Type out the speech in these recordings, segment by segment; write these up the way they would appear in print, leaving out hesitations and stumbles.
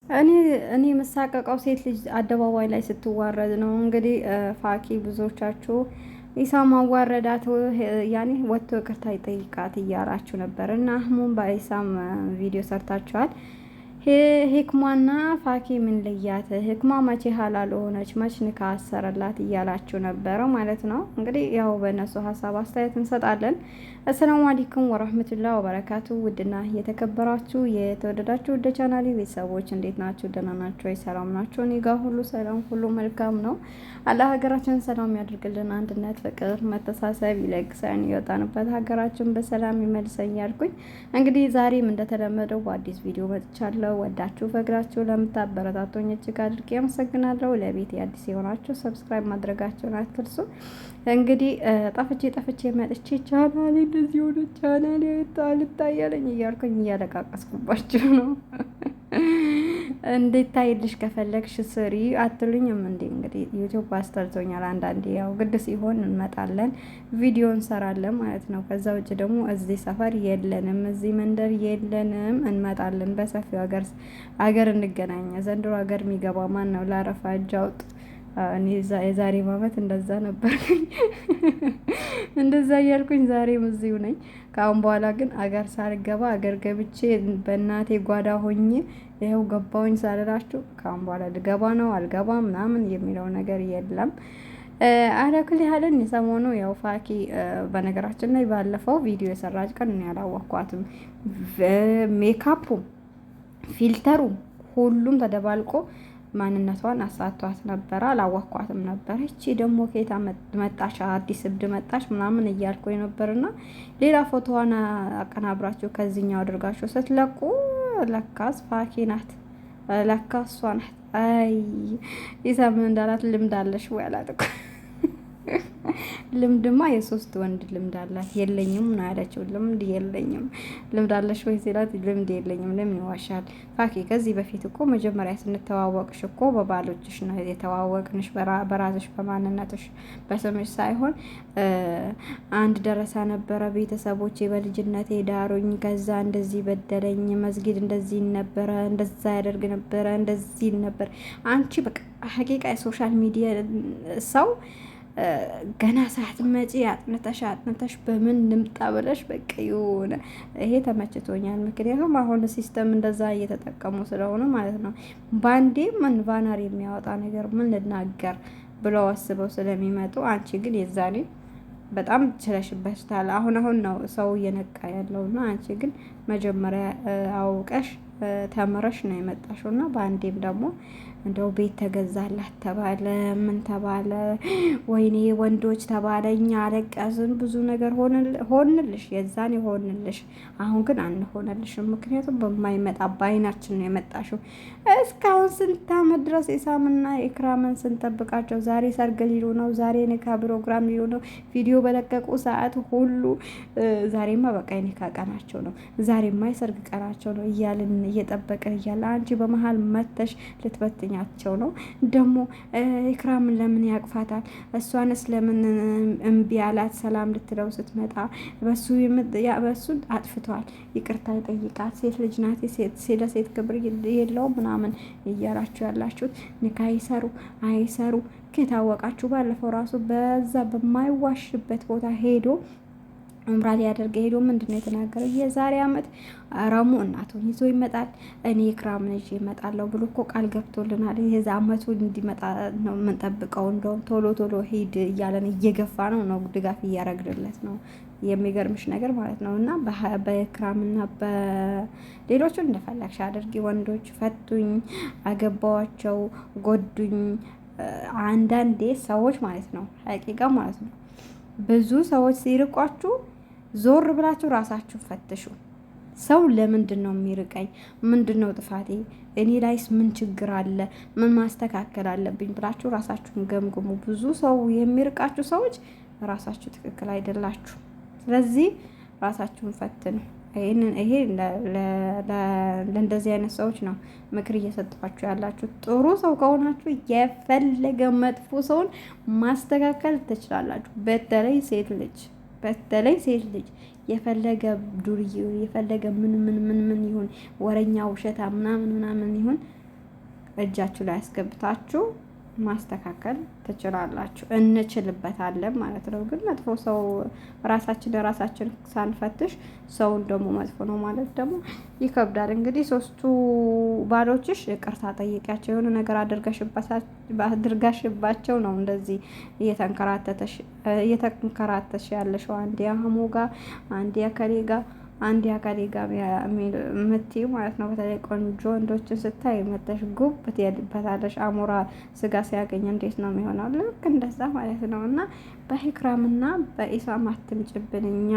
እኔ የምሳቀቀው ሴት ልጅ አደባባይ ላይ ስትዋረድ ነው። እንግዲህ ፋኪ ብዙዎቻችሁ ኢሳም አዋረዳት ያኔ ወጥቶ ይቅርታ ይጠይቃት እያላችሁ ነበር እና አህሙን በኢሳም ቪዲዮ ሰርታችኋል። ሂክማና ፋኪ ምን ለያት? ሂክማ መቼ ሀላል ሆነች? መች ኒካ አሰረላት እያላችሁ ነበረ ማለት ነው። እንግዲህ ያው በእነሱ ሀሳብ አስተያየት እንሰጣለን። አሰላሙ አለይኩም ወራህመቱላሂ ወበረካቱ። ውድና የተከበራችሁ የተወደዳችሁ ውድ ቻናሌ ቤተሰቦች እንዴት ናችሁ? ደህና ናችሁ? ሰላም ናችሁ? እኔ ጋር ሁሉ ሰላም፣ ሁሉ መልካም ነው። አላህ ሀገራችንን ሰላም ያድርግልን። አንድነት፣ ፍቅር፣ መተሳሰብ ይለግሰን። የወጣንበት ሀገራችን በሰላም ይመልሰኝ ያልኩኝ እንግዲህ ዛሬም እንደተለመደው በአዲስ ቪዲዮ መጥቻለሁ። ወዳችሁ ፈቅዳችሁ ለምታበረታቶኝ እጅግ አድርጌ አመሰግናለሁ። ለቤት አዲስ የሆናችሁ ሰብስክራይብ ማድረጋችሁን አትርሱ። እንግዲህ ጠፍቼ መጥቼ ቻናሌ እንደዚህ ሆነ ቻናሌ አልታያለኝ እያልኩኝ እያለቃቀስኩባችሁ ነው። እንዴት ታይልሽ ከፈለግሽ ስሪ አትሉኝም እንዴ? እንግዲህ ዩቲዩብ አስተርቶኛል። አንዳንዴ ያው ግድ ሲሆን እንመጣለን ቪዲዮ እንሰራለን ማለት ነው። ከዛ ውጭ ደግሞ እዚህ ሰፈር የለንም፣ እዚህ መንደር የለንም። እንመጣለን በሰፊው አገር እንገናኝ። ዘንድሮ ሀገር የሚገባ ማን ነው? ላረፋ እጅ አውጥ። እኔ የዛሬ አመት እንደዛ ነበርኩኝ። እንደዛ እያልኩኝ ዛሬም እዚሁ ነኝ። ከአሁን በኋላ ግን አገር ሳልገባ አገር ገብቼ በእናቴ ጓዳ ሆኜ ይኸው ገባሁኝ ሳልላችሁ ከአሁን በኋላ ልገባ ነው አልገባ ምናምን የሚለው ነገር የለም። አላኩል ያህልን የሰሞኑ ያው ፋኪ በነገራችን ላይ ባለፈው ቪዲዮ የሰራች ቀን እኔ አላወኳትም። ሜካፑ ፊልተሩ ሁሉም ተደባልቆ ማንነቷን አሳቷት ነበረ። አላወኳትም ነበር። እቺ ደግሞ ከየት መጣሽ? አዲስ እብድ መጣሽ ምናምን እያልኩኝ ነበርና ሌላ ፎቶዋን አቀናብራችሁ ከዚህኛው አድርጋችሁ ስትለቁ ለካስ ፋኪ ናት። ለካ እሷ ናት። አይ ኢሳም እንዳላት ልምድ አለሽ ወይ አላት እኮ። ልምድማ የሶስት ወንድ ልምድ አላት። የለኝም ነው ያለችው። ልምድ የለኝም። ልምድ አለሽ ወይ ሲላት ልምድ የለኝም። ለምን ይዋሻል? ፋኪ ከዚህ በፊት እኮ መጀመሪያ ስንተዋወቅሽ እኮ በባሎችሽ ነው የተዋወቅንሽ፣ በራስሽ በማንነትሽ በስምሽ ሳይሆን አንድ ደረሳ ነበረ። ቤተሰቦቼ በልጅነቴ ዳሩኝ፣ ከዛ እንደዚህ በደለኝ፣ መስጊድ እንደዚህ ነበረ፣ እንደዛ ያደርግ ነበረ፣ እንደዚህ ነበር። አንቺ በቃ ሀቂቃ የሶሻል ሚዲያ ሰው ገና ሳትመጪ አጥንተሽ በምን ልምጣ ብለሽ በቃ የሆነ ይሄ ተመችቶኛል። ምክንያቱም አሁን ሲስተም እንደዛ እየተጠቀሙ ስለሆነ ማለት ነው። ባንዴ ምን ባነር የሚያወጣ ነገር ምን ልናገር ብለው አስበው ስለሚመጡ፣ አንቺ ግን የዛኔ በጣም ችለሽበታል። አሁን ነው ሰው እየነቃ ያለውና አንቺ ግን መጀመሪያ አውቀሽ ተምረሽ ነው የመጣሽው እና በአንዴም ደግሞ እንደው ቤት ተገዛላት ተባለ፣ ምን ተባለ፣ ወይኔ ወንዶች ተባለ። እኛ አለቀስን፣ ብዙ ነገር ሆንልሽ፣ የዛን ሆንልሽ። አሁን ግን አንሆንልሽም። ምክንያቱም በማይመጣ በአይናችን ነው የመጣሽው። እስካሁን ስንት ዓመት ድረስ ኢሳምና ኢክራምን ስንጠብቃቸው፣ ዛሬ ሰርግ ሊሉ ነው፣ ዛሬ ኒካ ፕሮግራም ሊሉ ነው፣ ቪዲዮ በለቀቁ ሰዓት ሁሉ ዛሬማ በቃ የኒካ ቀናቸው ነው፣ ዛሬማ የሰርግ ቀናቸው ነው እያልን እየጠበቅን እያለ አንቺ በመሀል መተሽ ልትበትኛቸው ነው። ደግሞ ኢክራምን ለምን ያቅፋታል? እሷንስ ለምን እምቢ አላት? ሰላም ልትለው ስትመጣ በሱን አጥፍተዋል፣ ይቅርታ ይጠይቃት፣ ሴት ልጅ ናት፣ ለሴት ክብር የለውም ምናምን እያላችሁ ያላችሁት ኒካ አይሰሩ ከታወቃችሁ ባለፈው ራሱ በዛ በማይዋሽበት ቦታ ሄዶ ኡምራ ሊያደርግ ሄዶ ምንድን ነው የተናገረው? የዛሬ አመት ረሙ እናቱን ይዞ ይመጣል፣ እኔ ኢክራምን ይዤ እመጣለሁ ብሎ እኮ ቃል ገብቶልናል። የዛ አመቱ እንዲመጣ ነው የምንጠብቀው። እንደውም ቶሎ ሂድ እያለን እየገፋ ነው ድጋፍ እያረግልለት ነው። የሚገርምሽ ነገር ማለት ነው። እና በኢክራምና በሌሎቹ እንደፈለግሽ አድርጊ። ወንዶች ፈቱኝ፣ አገባዋቸው፣ ጎዱኝ። አንዳንዴ ሰዎች ማለት ነው ሀቂቃ ማለት ነው ብዙ ሰዎች ሲርቋችሁ ዞር ብላችሁ ራሳችሁን ፈትሹ። ሰው ለምንድን ነው የሚርቀኝ? ምንድን ነው ጥፋቴ? እኔ ላይስ ምን ችግር አለ? ምን ማስተካከል አለብኝ ብላችሁ ራሳችሁን ገምግሙ። ብዙ ሰው የሚርቃችሁ ሰዎች ራሳችሁ ትክክል አይደላችሁ። ስለዚህ ራሳችሁን ፈትኑ። ይሄ ለእንደዚህ አይነት ሰዎች ነው ምክር እየሰጣችሁ ያላችሁ። ጥሩ ሰው ከሆናችሁ የፈለገ መጥፎ ሰውን ማስተካከል ትችላላችሁ። በተለይ ሴት ልጅ የፈለገ ዱርዬ የፈለገ ምን ይሁን ወረኛ ውሸታ ምናምን ይሁን እጃችሁ ላይ ያስገብታችሁ ማስተካከል ትችላላችሁ። እንችልበታለን ማለት ነው። ግን መጥፎ ሰው ራሳችን ሳንፈትሽ ሰውን ደግሞ መጥፎ ነው ማለት ደግሞ ይከብዳል። እንግዲህ 3ቱ ባሎችሽ ይቅርታ ጠይቂያቸው። የሆነ ነገር አድርጋሽባቸው ነው እንደዚህ እየተንከራተሽ ያለሽው። አንዴ አህሙ ጋር፣ አንዴ አከሌ ጋር፣ አንድ አካሌ ጋር የምትዩ ማለት ነው። በተለይ ቆንጆ ወንዶችን ስታይ መተሽ ጉብ ትሄድበታለሽ። አሞራ ስጋ ሲያገኝ እንዴት ነው የሚሆነው? ልክ እንደዛ ማለት ነው። እና በኢክራምና በኢሳም አትምጭብን። እኛ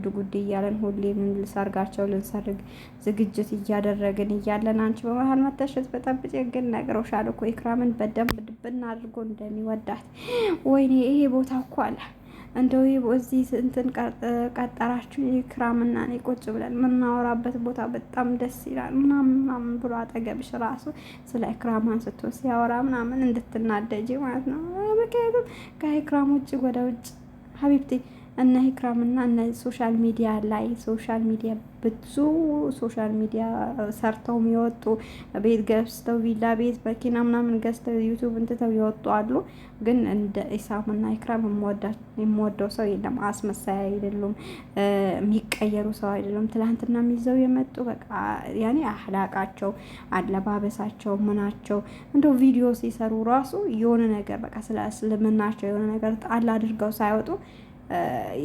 ጉድ እያለን ሁሌም ልሰርጋቸው ልንሰርግ ዝግጅት እያደረግን እያለን አንቺ በመሀል መተሽ በጠብጭ። ግን ነግረውሻል እኮ ኢክራምን በደንብ ድብና አድርጎ እንደሚወዳት። ወይኔ ይሄ ቦታ እኮ አለ እንደው እዚህ እንትን ቀጠራችሁ ኢክራምና እኔ ቁጭ ብለን የምናወራበት ቦታ በጣም ደስ ይላል ምናምን ብሎ አጠገብሽ ራሱ ስለ ኢክራም አንስቶ ሲያወራ ምናምን እንድትናደጂ ማለት ነው። ምክንያቱም ከኢክራም ውጭ ወደ ውጭ ሀቢብቲ እነ ኢክራምና እነ ሶሻል ሚዲያ ብዙ ሶሻል ሚዲያ ሰርተው የሚወጡ ቤት ገዝተው ቪላ ቤት መኪና ምናምን ገዝተው ዩቲዩብ እንትተው ይወጡ አሉ። ግን እንደ ኢሳምና ኢክራም የምወደው ሰው የለም። አስመሳይ አይደሉም፣ የሚቀየሩ ሰው አይደሉም። ትላንትና የሚይዘው የመጡ በቃ ያኔ አህላቃቸው፣ አለባበሳቸው፣ ምናቸው እንደው ቪዲዮ ሲሰሩ ራሱ የሆነ ነገር በቃ ስለ እስልምናቸው የሆነ ነገር ጣል አድርገው ሳይወጡ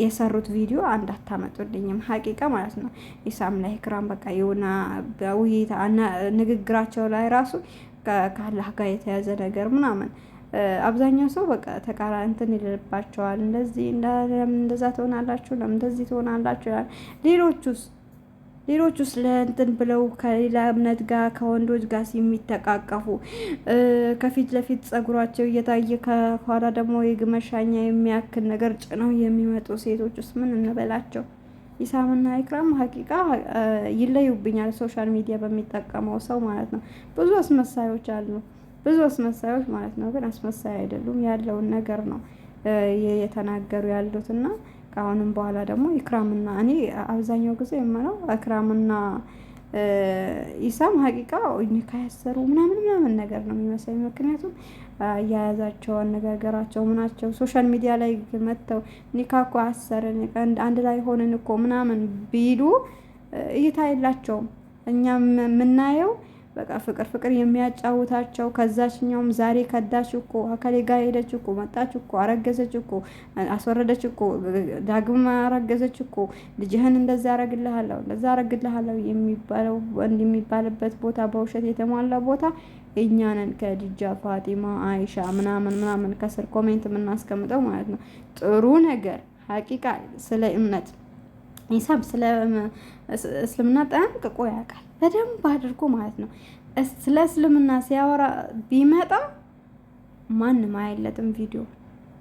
የሰሩት ቪዲዮ አንድ አታመጡልኝም። ሀቂቃ ማለት ነው። ኢሳም ላይ ኢክራም በቃ የሆነ በውይይት ንግግራቸው ላይ ራሱ ከአላህ ጋር የተያዘ ነገር ምናምን አብዛኛው ሰው በቃ ተቃራኒ እንትን ይልባቸዋል። እንደዛ ትሆናላችሁ፣ ለምን እንደዚህ ትሆናላችሁ ይላል። ሌሎቹስ ለእንትን ብለው ከሌላ እምነት ጋር ከወንዶች ጋር የሚተቃቀፉ ከፊት ለፊት ጸጉራቸው እየታየ ከኋላ ደግሞ የግመሻኛ የሚያክል ነገር ጭነው የሚመጡ ሴቶች ውስጥ ምን እንበላቸው? ኢሳምና ኢክራም ሀቂቃ ይለዩብኛል። ሶሻል ሚዲያ በሚጠቀመው ሰው ማለት ነው። ብዙ አስመሳዮች ማለት ነው። ግን አስመሳይ አይደሉም፣ ያለውን ነገር ነው የተናገሩ ያሉትና ከአሁንም በኋላ ደግሞ ኢክራምና እኔ አብዛኛው ጊዜ የምለው ኢክራምና ኢሳም ሀቂቃ ኒካ ያሰሩ ምናምን ነገር ነው የሚመስለኝ። ምክንያቱም አያያዛቸው፣ አነጋገራቸው ምናቸው ሶሻል ሚዲያ ላይ መጥተው ኒካ እኮ አሰርን አንድ ላይ ሆነን እኮ ምናምን ቢሉ እይታ የላቸውም። እኛ የምናየው በቃ ፍቅር የሚያጫውታቸው ከዛችኛውም ዛሬ ከዳች እኮ አከሌ ጋር ሄደች እኮ መጣች እኮ አረገዘች እኮ አስወረደች እኮ ዳግም አረገዘች እኮ ልጅህን እንደዛ አረግልሃለሁ የሚባልበት ቦታ በውሸት የተሟላ ቦታ እኛ ነን። ከዲጃ ፋጢማ፣ አይሻ ምናምን ከስር ኮሜንት የምናስቀምጠው ማለት ነው። ጥሩ ነገር ሀቂቃ ስለ እምነት ኢሳም ስለ እስልምና ጠንቅቆ ያውቃል በደንብ አድርጎ ማለት ነው። ስለ እስልምና ሲያወራ ቢመጣ ማንም አይለጥም ቪዲዮ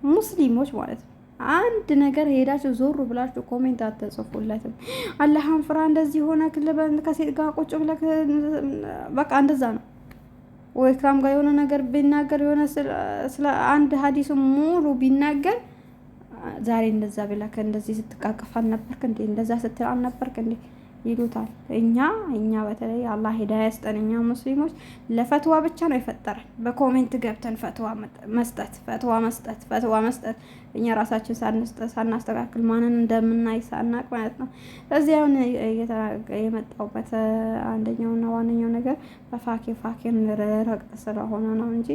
ሙስሊሞች ማለት ነው። አንድ ነገር ሄዳችሁ ዞር ብላችሁ ኮሜንት አትጽፉለትም። አላህን ፍራ እንደዚህ ሆነ ክልበን ከሴት ጋር ቁጭ ብለህ በቃ እንደዛ ነው። ወይ ኢክራም ጋር የሆነ ነገር ቢናገር የሆነ ስለ አንድ ሀዲሱ ሙሉ ቢናገር ዛሬ እንደዛ ብለህ እንደዚህ ስትቃቀፍ አልነበርክ እንዴ? እንደዛ ስትል አልነበርክ እንዴ? ይሉታል። እኛ በተለይ አላህ ሂዳያ ያስጠን። እኛ ሙስሊሞች ለፈትዋ ብቻ ነው የፈጠረን። በኮሜንት ገብተን ፈትዋ መስጠት እኛ ራሳችን ሳናስተካክል ማንን እንደምናይ ሳናቅ ማለት ነው። እዚህ አሁን የመጣውበት አንደኛውና ዋነኛው ነገር በፋኬን ረቅጥ ስለሆነ ነው እንጂ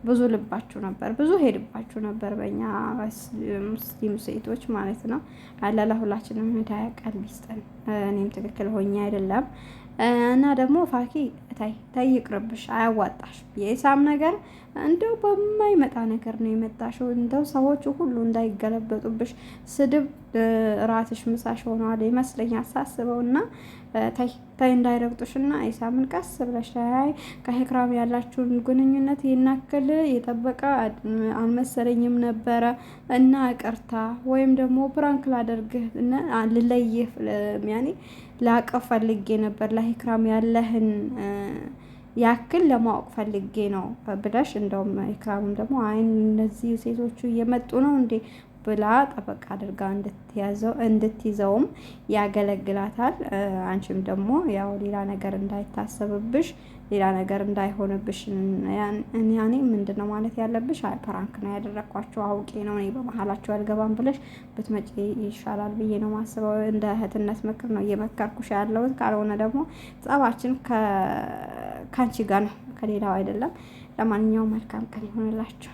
ብዙ ልባችሁ ነበር፣ ብዙ ሄድባችሁ ነበር በእኛ ሙስሊም ሴቶች ማለት ነው። አላህ ሁላችንም ሂዳያ ቀልብ ይስጠን። እኔም ትክክል ሆኜ አይደለም እና ደግሞ ፋኪ ታይ ይቅርብሽ፣ አያዋጣሽ። የኢሳም ነገር እንደው በማይመጣ ነገር ነው የመጣሽው። እንደው ሰዎቹ ሁሉ እንዳይገለበጡብሽ ስድብ ራትሽ ምሳሽ ሆኗል ይመስለኛል ሳስበውና ታይ እንዳይረግጡሽና ኢሳምን ቀስ ብለሽ ታይ። ከኢክራም ያላችሁን ግንኙነት ይናክል የጠበቀ አልመሰለኝም ነበረ እና ይቅርታ ወይም ደግሞ ፕራንክ ላደርግህ እና ልለይህ ያኔ ላቀፍ ፈልጌ ነበር ለኢክራም ያለህን ያክል ለማወቅ ፈልጌ ነው ብለሽ እንደውም ኢክራምም ደግሞ አይ እነዚህ ሴቶቹ እየመጡ ነው እንዴ ብላ ጠበቅ አድርጋ እንድትይዘውም ያገለግላታል። አንቺም ደግሞ ያው ሌላ ነገር እንዳይታሰብብሽ ሌላ ነገር እንዳይሆንብሽ ያኔ ምንድን ነው ማለት ያለብሽ፣ ፕራንክ ነው ያደረኳቸው አውቄ ነው እኔ በመሀላቸው አልገባም ብለሽ ብትመጪ ይሻላል ብዬ ነው ማስበው። እንደ እህትነት ምክር ነው እየመከርኩሽ ያለሁት። ካልሆነ ደግሞ ጸባችን ከአንቺ ጋር ነው ከሌላው አይደለም። ለማንኛውም መልካም ቀን ይሆንላችሁ።